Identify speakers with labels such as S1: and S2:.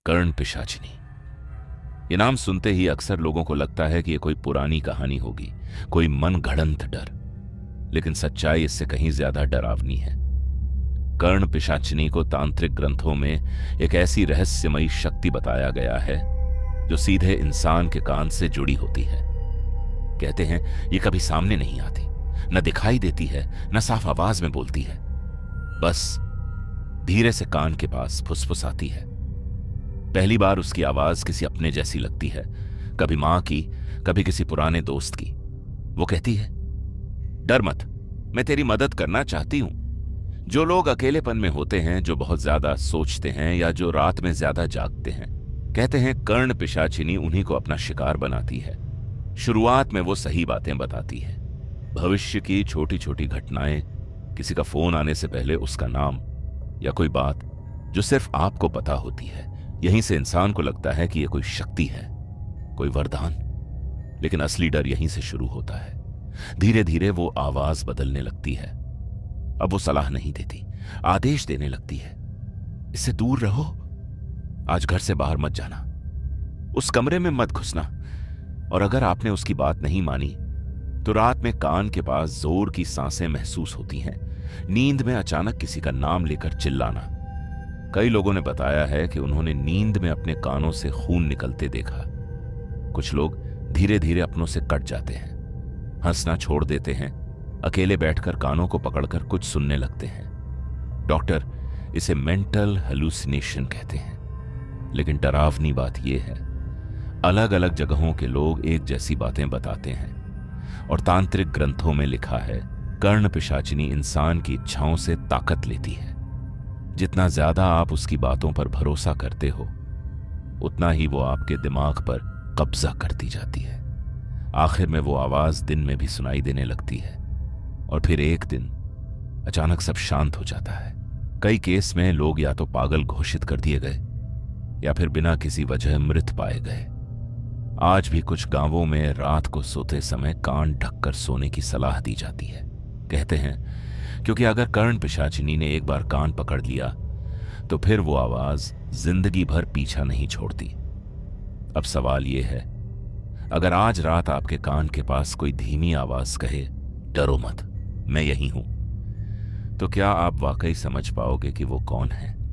S1: कर्ण पिशाचिनी। ये नाम सुनते ही अक्सर लोगों को लगता है कि ये कोई पुरानी कहानी होगी, कोई मनगढ़ंत डर। लेकिन सच्चाई इससे कहीं ज्यादा डरावनी है। कर्ण पिशाचिनी को तांत्रिक ग्रंथों में एक ऐसी रहस्यमयी शक्ति बताया गया है जो सीधे इंसान के कान से जुड़ी होती है। कहते हैं ये कभी सामने नहीं आती, न दिखाई देती है, न साफ आवाज में बोलती है, बस धीरे से कान के पास फुसफुसाती है। पहली बार उसकी आवाज किसी अपने जैसी लगती है, कभी मां की, कभी किसी पुराने दोस्त की। वो कहती है, डर मत, मैं तेरी मदद करना चाहती हूं। जो लोग अकेलेपन में होते हैं, जो बहुत ज्यादा सोचते हैं या जो रात में ज्यादा जागते हैं, कहते हैं कर्ण पिशाचिनी उन्हीं को अपना शिकार बनाती है। शुरुआत में वो सही बातें बताती है, भविष्य की छोटी छोटी घटनाएं, किसी का फोन आने से पहले उसका नाम या कोई बात जो सिर्फ आपको पता होती है। यहीं से इंसान को लगता है कि यह कोई शक्ति है, कोई वरदान। लेकिन असली डर यहीं से शुरू होता है। धीरे धीरे वो आवाज बदलने लगती है। अब वो सलाह नहीं देती, आदेश देने लगती है, इससे दूर रहो, आज घर से बाहर मत जाना, उस कमरे में मत घुसना। और अगर आपने उसकी बात नहीं मानी तो रात में कान के पास जोर की सांसें महसूस होती हैं, नींद में अचानक किसी का नाम लेकर चिल्लाना। कई लोगों ने बताया है कि उन्होंने नींद में अपने कानों से खून निकलते देखा। कुछ लोग धीरे धीरे अपनों से कट जाते हैं, हंसना छोड़ देते हैं, अकेले बैठकर कानों को पकड़कर कुछ सुनने लगते हैं। डॉक्टर इसे मेंटल हेलुसिनेशन कहते हैं। लेकिन डरावनी बात यह है, अलग अलग जगहों के लोग एक जैसी बातें बताते हैं। और तांत्रिक ग्रंथों में लिखा है, कर्ण पिशाचिनी इंसान की इच्छाओं से ताकत लेती है। जितना ज्यादा आप उसकी बातों पर भरोसा करते हो, उतना ही वो आपके दिमाग पर कब्जा करती जाती है। आखिर में वो आवाज दिन में भी सुनाई देने लगती है और फिर एक दिन अचानक सब शांत हो जाता है। कई केस में लोग या तो पागल घोषित कर दिए गए या फिर बिना किसी वजह मृत पाए गए। आज भी कुछ गांवों में रात को सोते समय कान ढककर सोने की सलाह दी जाती है। कहते हैं क्योंकि अगर कर्ण पिशाचिनी ने एक बार कान पकड़ लिया तो फिर वो आवाज जिंदगी भर पीछा नहीं छोड़ती। अब सवाल ये है, अगर आज रात आपके कान के पास कोई धीमी आवाज कहे, डरो मत, मैं यहीं हूं, तो क्या आप वाकई समझ पाओगे कि वो कौन है?